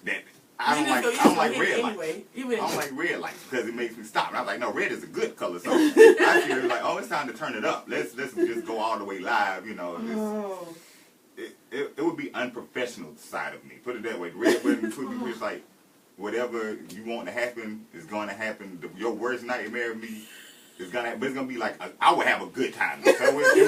that. I don't like red anyway. lights. I don't like red lights because it makes me stop. And I was like, no, red is a good color. So I feel like, oh, it's time to turn it up. Let's just go all the way live. You know, it would be unprofessional side of me. Put it that way. The red button would be just like whatever you want to happen is going to happen. Your worst nightmare of me. It's gonna be like I would have a good time. So it would be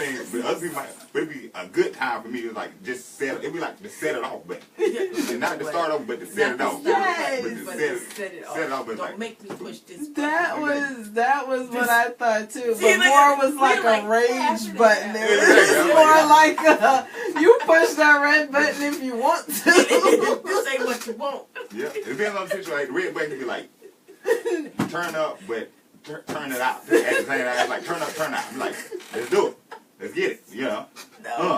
things, but other people it'd be a good time for me to like just set. It'd be like to set it off, but and not to start over, but to set it off. Yes. But to set it off. But Don't like, make me push this. That was what I thought too. See, But more was like a rage button. It was more like you push that red button if you want to. This ain't what you want. Yeah, it depends on the situation. Like the red button can be like turn up, but turn it out at the same time. It's like turn up, turn out. I'm like, let's do it. Let's get it. You know,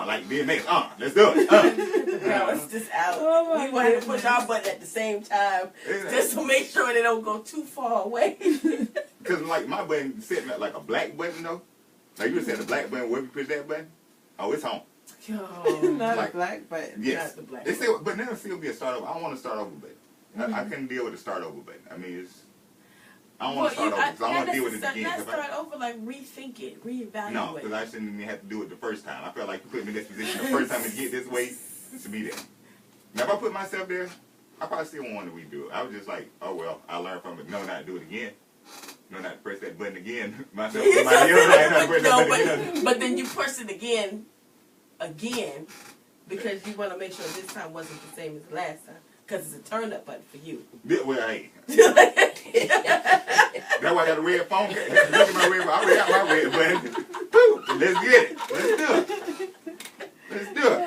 like being next. Let's do it. No, it's just out. We want to push our button at the same time, just to make sure they don't go too far away. Because like my button sitting at like a black button though. Like you said, the black button. Where you push that button, oh, it's on. Not like, a black button. Yes, not the black but then it'll still be a start over. I don't want to start over button. I couldn't deal with the start over button. I mean, I don't want to start over because I want to deal with it again. Not start over, like rethink it, reevaluate. No, because I shouldn't even have to do it the first time. I felt like you put me in this position the first time to get this way to be there. Now, if I put myself there, I probably still want to redo it. I was just like, oh well, I learned from it. No, not to do it again. No, not to press that button again. Myself, somebody else, not to press that button again. But then you press it again, because you want to make sure this time wasn't the same as the last time. Because it's a turn-up button for you. Well, hey. That's why I got a red phone. Look at my red. I already got my red button. Boom. Let's get it. Let's do it. Let's do it.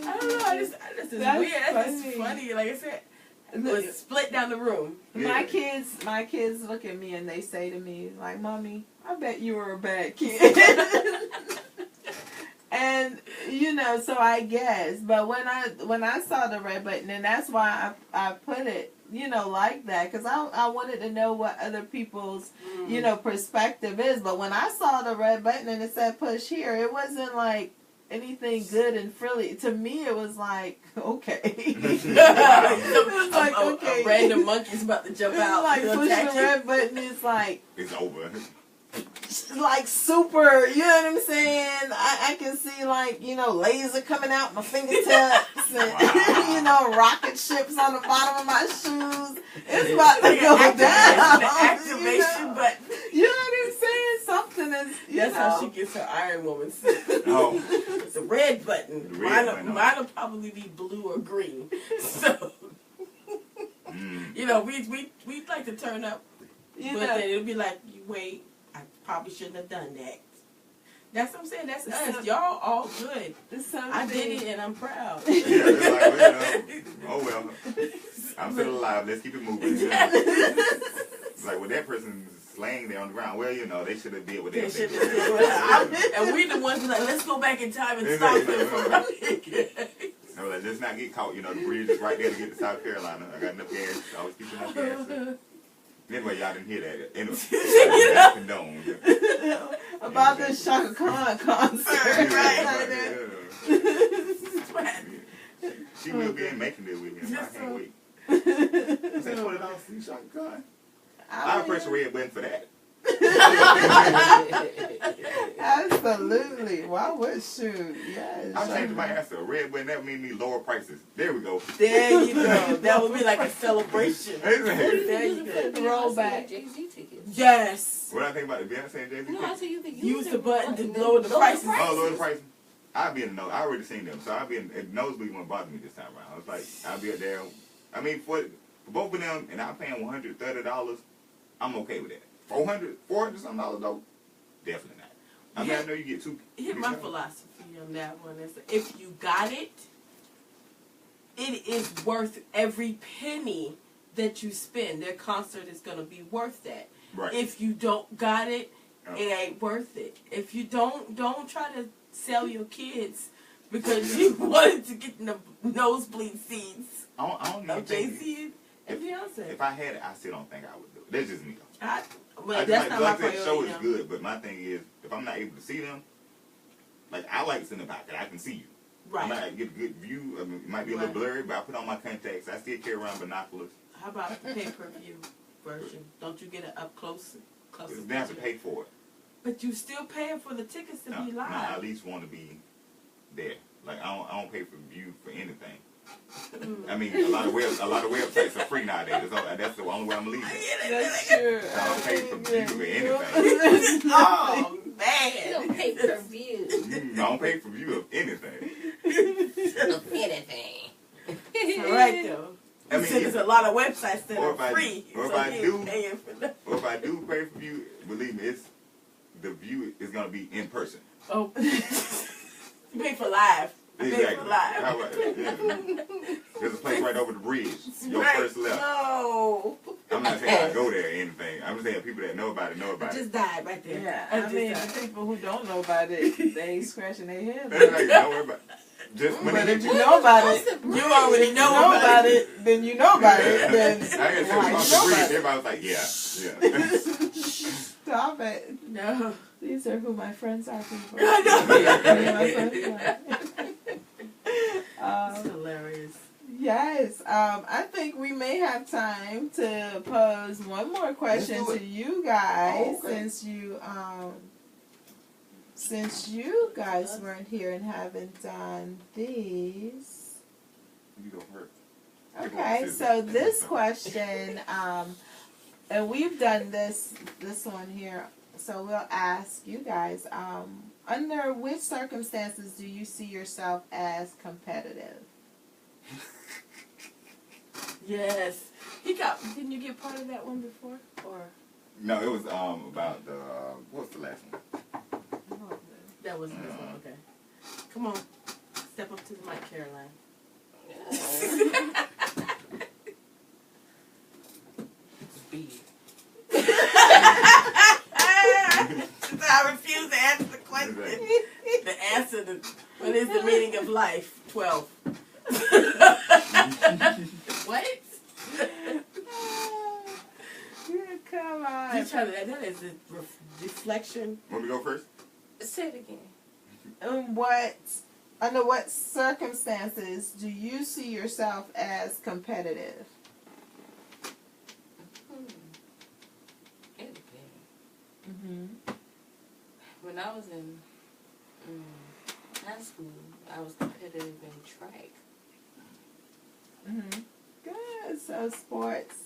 I don't know. This is weird. That's just funny. Like I said, it was split down the room. My kids look at me and they say to me, like, "Mommy, I bet you were a bad kid." And you know, so I guess, but when I saw the red button, and that's why I put it, you know, like that, because I wanted to know what other people's, you know, perspective is. But when I saw the red button and it said push here, it wasn't like anything good and frilly. To me, it was like, okay. Like, okay. A random monkey's about to jump out. Like push the red button, it's like it's over. Like super, you know what I'm saying? I can see like, you know, laser coming out my fingertips and, you know, rocket ships on the bottom of my shoes. It's about to go down. The activation button. You know what I'm saying? Something is, That's how she gets her Iron Woman suit. Oh. It's a red button. Mine will probably be blue or green. So, you know, we like to turn up, but then it'll be like, you wait. I probably shouldn't have done that. That's what I'm saying. That's us. Y'all all good. I did it and I'm proud. Yeah, like, oh well. I'm still alive. Let's keep it moving. You know? It's like, well, that person's laying there on the ground. Well, you know, they should have did what they did. And we the ones like, let's go back in time and stop it from I was like, let's not get caught. You know, the bridge is right there to get to South Carolina. I got enough gas. I was keeping enough gas. So. Anyway, y'all didn't hear that. Anyway, that's condoned. About this Shaka Khan concert. She will be in making it with him. I can't wait. Is that $20 to see Shaka Khan? I'll press the red button for that. Absolutely. Why would shoot? Yes. I'll change my answer. A red button, that means me lower prices. There we go. There you go. That would be like a celebration. There you go. Roll back. Jay-Z tickets. Yes. What I think about the Beyonce and Jay-Z? No, I think you think use the button to lower the prices. Oh, lower the prices. I'll be in the nose. I already seen them, so I'll be in the nosebleed won't bother me this time around. I was like, I'll be up there. I mean, for both of them, and I'm paying $130, I'm okay with that. $400 something though? Definitely not. I mean, I know you get too. Here's my philosophy on that one is if you got it, it is worth every penny that you spend. Their concert is going to be worth that. Right. If you don't got it, it ain't worth it. If you don't try to sell your kids because you wanted to get in the nosebleed seats. I don't even Jay-Z and Beyonce. If I had it, I still don't think I would do it. That's just me. But that's not my priority. The show is good, but my thing is, if I'm not able to see them, like I like sitting back, I can see you. Right. I might get a good view. I mean, it might be a little blurry, but I put on my contacts. I still carry around binoculars. How about the pay-per-view version? Don't you get it up close? They have to pay for it. But you still paying for the tickets to be live. No, I at least want to be there. Like I don't pay for view for anything. I mean, a lot of websites are free nowadays. That's the only way I'm leaving. That's true. I don't pay for view for anything. Oh man, You don't pay per view. I don't pay for view of anything. Of anything. all right though. I mean, there's a lot of websites that or are free. Or if I do pay for view, believe me, the view is gonna be in person. Oh, you pay for live. Exactly. Pay for live. How about it? Yeah. There's a place right over the bridge. Your right. first left. No. I'm not saying I go there or anything. I'm just saying people that know about it know about I it. just died right there. Yeah, I mean, the people who don't know about it, they scratching their heads. They're like, don't worry about it. Just when But they if you know about it, You already know about it, then you know about it. Then I got why off you know the bridge. about it? Everybody was like, yeah. Stop it. No. These are who my friends are, people. I know. Um, hilarious. Yes, I think we may have time to pose one more question to you guys, since you guys weren't here and haven't done these. You go first. Okay, so this question, and we've done this one here, so we'll ask you guys, under which circumstances do you see yourself as competitive? Yes. Didn't you get part of that one before? Or No, it was about the what's the last one? that wasn't this one, okay. Come on. Step up to the mic, Caroline. Speed. I refuse to answer the question. The answer to what is the meaning of life? 12. What? Come on. You try to, that is a deflection. Want me to go first? Say it again. Under what circumstances do you see yourself as competitive? It depends. Mm-hmm. When I was in high school, I was competitive in track. Mm-hmm. Good. So sports.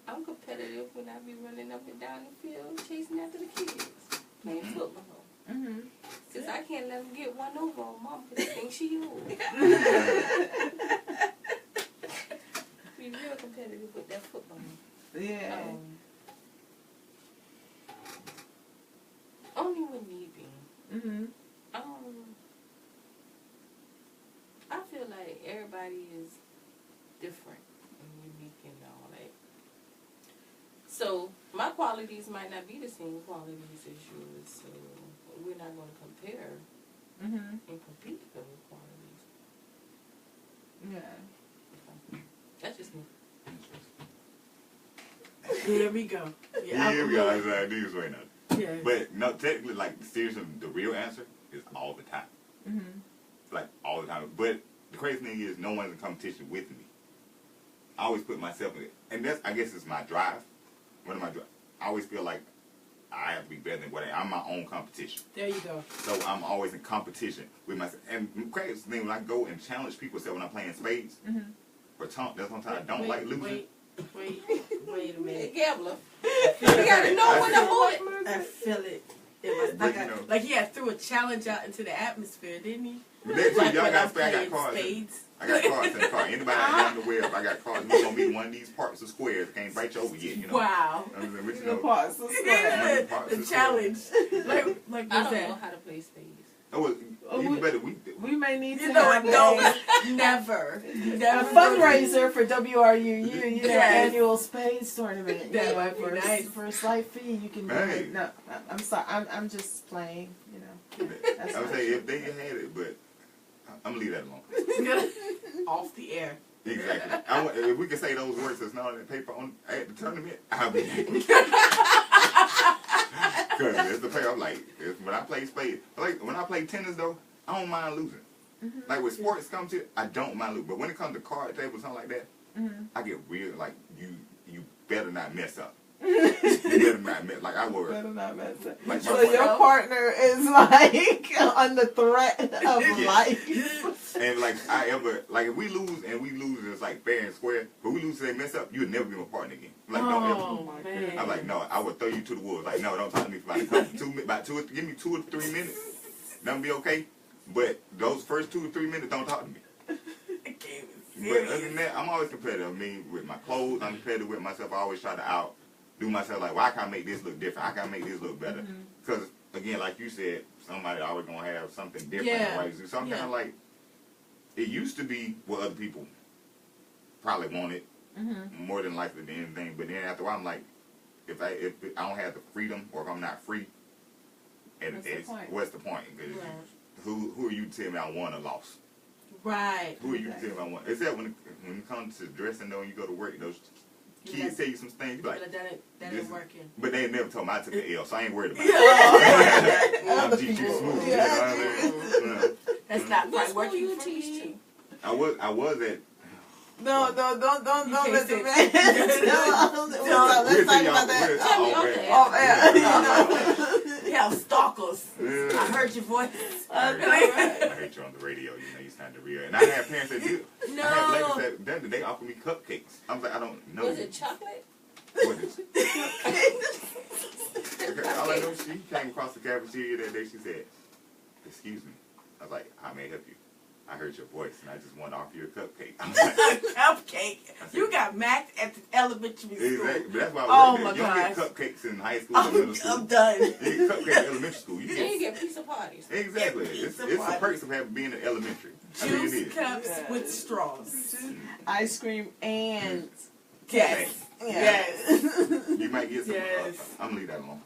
I'm competitive when I be running up and down the field chasing after the kids, playing football. Mm-hmm. Since I can't let them get one over on mom, because they think she old. Be real competitive with that football. Yeah. Only when need be. Mm-hmm. I feel like everybody is different and unique and all that. So my qualities might not be the same qualities as yours, so we're not going to compare Mm-hmm. and compete those qualities. Yeah. That's just me. Here we go. Here we go. I knew you was waiting on it. Yeah. But no, technically, like seriously, the real answer is all the time. Mm-hmm. Like all the time. But the crazy thing is, no one's in competition with me. I always put myself in it, and that's, I guess, it's my drive. One of my drive. I always feel like I have to be better than what I'm my own competition. There you go. So I'm always in competition with myself. And the crazy thing, when I go and challenge people, say when I'm playing spades Mm-hmm. or talk, that's sometimes I don't like losing. Wait a minute. Gambler. You gotta know when to hold it. I feel it. It was But, you know, like he had threw a challenge out into the atmosphere, didn't he? Next week, y'all got playing I got cards. spades. I got cards in the car. Anybody on the web, I got cards. We're gonna meet one of these parts of squares. Can't invite you over yet, you know. Wow. I mean, but, you The know, parts of Yeah, parts the of challenge. like I what's don't that? know how to play spades. oh, even better, we may need to You know, have no, never. a Never. fundraiser for WRUU, you know, Yes. annual spades tournament. That You know, would be for, nice. for a slight fee, you can do Hey. it. No, I'm sorry, I'm just playing. You know, that's I would not say true. if they had it, but I'm gonna leave that alone. Off the air. Exactly. If we could say those words that's not on the paper at the tournament, I'll be because it's the player. I'm like, when I play spades, like when I play tennis though, I don't mind losing. Mm-hmm. Like when sports come to it, I don't mind losing. But when it comes to card table something like that, Mm-hmm. I get real like you better not mess up. You better not mess. Like I worry. Better not mess up. Like So my your Well- partner is like under threat of life. And like if we lose it's like fair and square. But we lose and they mess up, you'll never be my partner again. Like don't ever. Oh, man. I'm like, no, I would throw you to the wolves. Like, no, don't talk to me for give me 2 or 3 minutes. That'll be okay. But those first 2 or 3 minutes, don't talk to me. The game is But other serious. than that, I'm always competitive. I mean, with my clothes, I'm competitive with myself. I always try to outdo myself. Like, well, I can make this look different. I can make this look better. Because, again, like you said, somebody always going to have something different. Yeah. Right? So I'm kind of like, it used to be what other people probably wanted more than likely than anything. But then after a while, I'm like, if I don't have the freedom or if I'm not free, and what's the point? 'Cause Right. who are you to tell me I won or lost? Right. Who are you to tell me I won? Except when it comes to dressing though, and you go to work, those kids tell you some things, you be like, That ain't working. but they ain't never told me I took an L, so I ain't worried about Yeah. it. I'm GG smooth. You know what I mean? You know. That's not What quite school working you for teach me. to? I was at. No, don't can't let the say- man. Let's talk about that. Tell me Off air. Yeah, stalkers. Yeah. I heard your voice. I heard you on the radio. You know, you sounded real. And I had parents that did. No. I had ladies that they offered me cupcakes. I was like, I don't know. Was it chocolate? What is it? All I know, she came across the cafeteria that day. She said, "Excuse me." I was like, "How may I help you?" I heard your voice, and I just want to offer you a cupcake. I was like, A cupcake. You got maxed at the elementary school. exactly. But that's why Oh, I my you don't get gosh. cupcakes in high school or middle school. I'm done. You get cupcakes in elementary school. You Then you get get pizza parties. exactly. Pizza It's the party. perks of being in elementary. I mean, it Juice is. cups with straws. Ice cream and Yes. Yes. You might get some. Yes. I'm gonna leave that alone.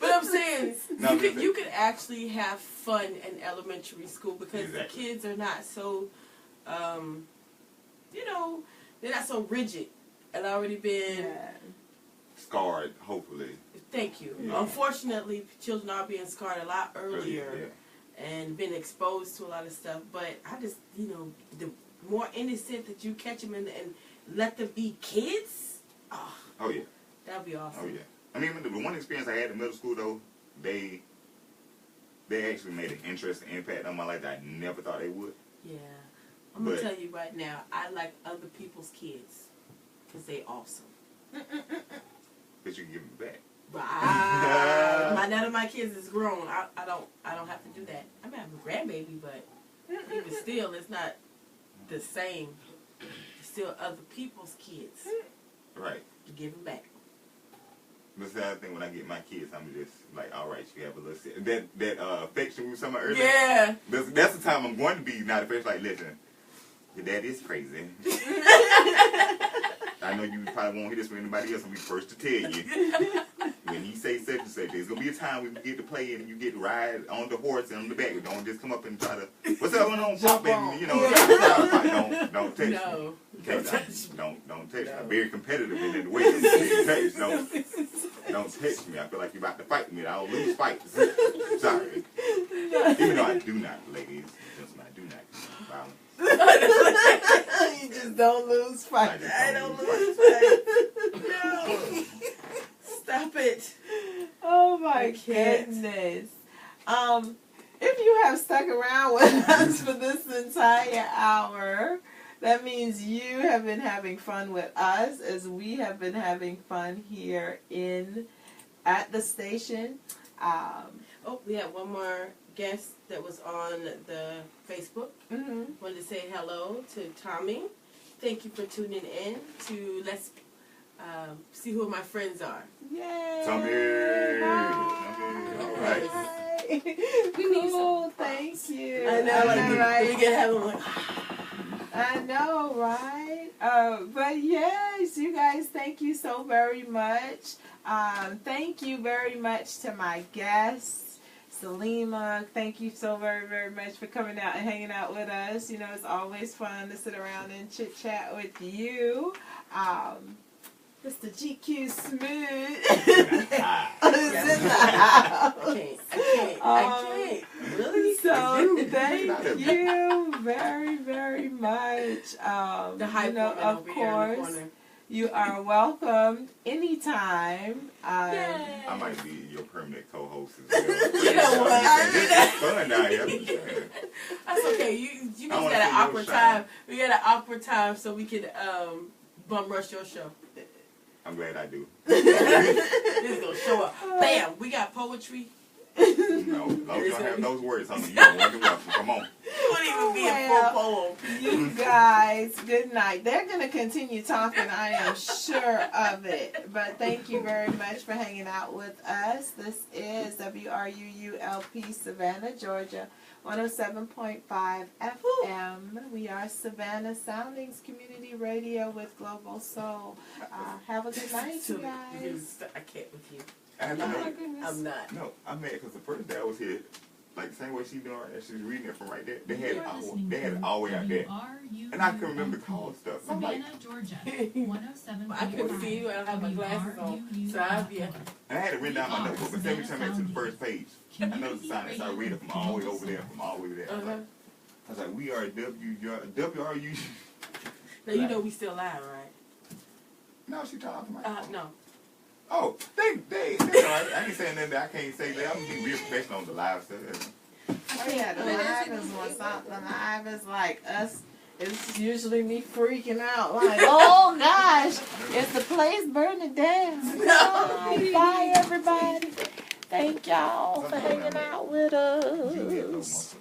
But I'm saying No, you could actually have fun in elementary school because Exactly. the kids are not so, they're not so rigid and already been. Scarred, hopefully. Thank you. Yeah. Unfortunately, children are being scarred a lot earlier Yeah. and been exposed to a lot of stuff. But I just, the more innocent that you catch them and let them be kids, Oh yeah. that'd be awesome. Oh yeah. I mean, the one experience I had in middle school though, they actually made an interesting impact on my life that I never thought they would. Yeah. I'm going to But- tell you right now, I like other people's kids because they awesome. But you can give them back. But none of my kids is grown. I don't have to do that. I mean, I have a grandbaby, but even still, it's not the same. It's still other people's kids. Right. Give them back. But the other thing, when I get my kids, I'm just like, all right, you have a little that affection we were talking about earlier. Yeah. That's the time I'm going to be not affectionate. Like, listen, your dad is crazy. I know you probably won't hear this from anybody else. I'm be first to tell you. When he say such and such, there's gonna be a time when you get to play and you get to ride on the horse and on the back. Don't just come up and try to, what's up going on, Pop? And don't touch me. No. Don't touch me. I'm very competitive in that way. Don't touch me. I feel like you're about to fight me. I don't lose fights. Sorry. Even though I do not, ladies and gentlemen, I do not commit violence. You just don't lose fight. I don't lose fight. No. Stop it. Oh my I can't. goodness. If you have stuck around with us for this entire hour, that means you have been having fun with us as we have been having fun here at the station. We have one more guest that was on the Facebook. Mm-hmm. Wanted to say hello to Tommy. Thank you for tuning in to Let's see who my friends are. Yay! Tommy. All right. We need Cool. Thank you. I know, right? we can have them like. I know, right? But yes, you guys, thank you so very much. Thank you very much to my guests, Sulema. Thank you so very, very much for coming out and hanging out with us. You know, it's always fun to sit around and chit chat with you. Mr. GQ Smooth is in the house. I can't. Really? So thank you very, very much. The hype woman of over here in the course, corner. you are welcome anytime. I might be your permanent co-host as well. You know what? It's fun down here. That's okay. You just wanna got an see your awkward shine. time. We got an awkward time so we can bum rush your show. I'm glad I do. This is gonna show up. Bam! We got poetry. No, as long as you don't have those words on you, you're more than welcome. Come on. It wouldn't even be a full poem. You guys, good night. They're going to continue talking, I am sure of it. But thank you very much for hanging out with us. This is WRUULP Savannah, Georgia, 107.5 FM. We are Savannah Soundings Community Radio with Global Soul. Have a good night, you guys. I can't with you. I Oh my know. goodness. I'm not. No, I'm mad because the first day I was here, like the same way she doing right there, she was reading it from right there. They had it all the way out there. And I couldn't remember the call stuff. So I'm like, Savannah, Georgia, 107. I couldn't see you. I don't have my glasses on. So I'd be. and I had it written down in my notebook, but every time I got to the first page, I noticed the sign that started reading from all the way over there, from all the way there. I was like, we are WRU. Now you know we still live, right? No, she talking to my No. Oh, they alright. I ain't saying nothing that I can't say. I'm gonna be real professional on the live stuff. Oh yeah, the live is when something live is like us. It's usually me freaking out like, oh gosh, is the place burning down? No. Bye everybody. Thank y'all for hanging out with us.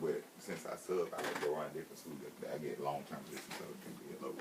But since I sub, I like go around different schools. I get long term positions, so it can be a low.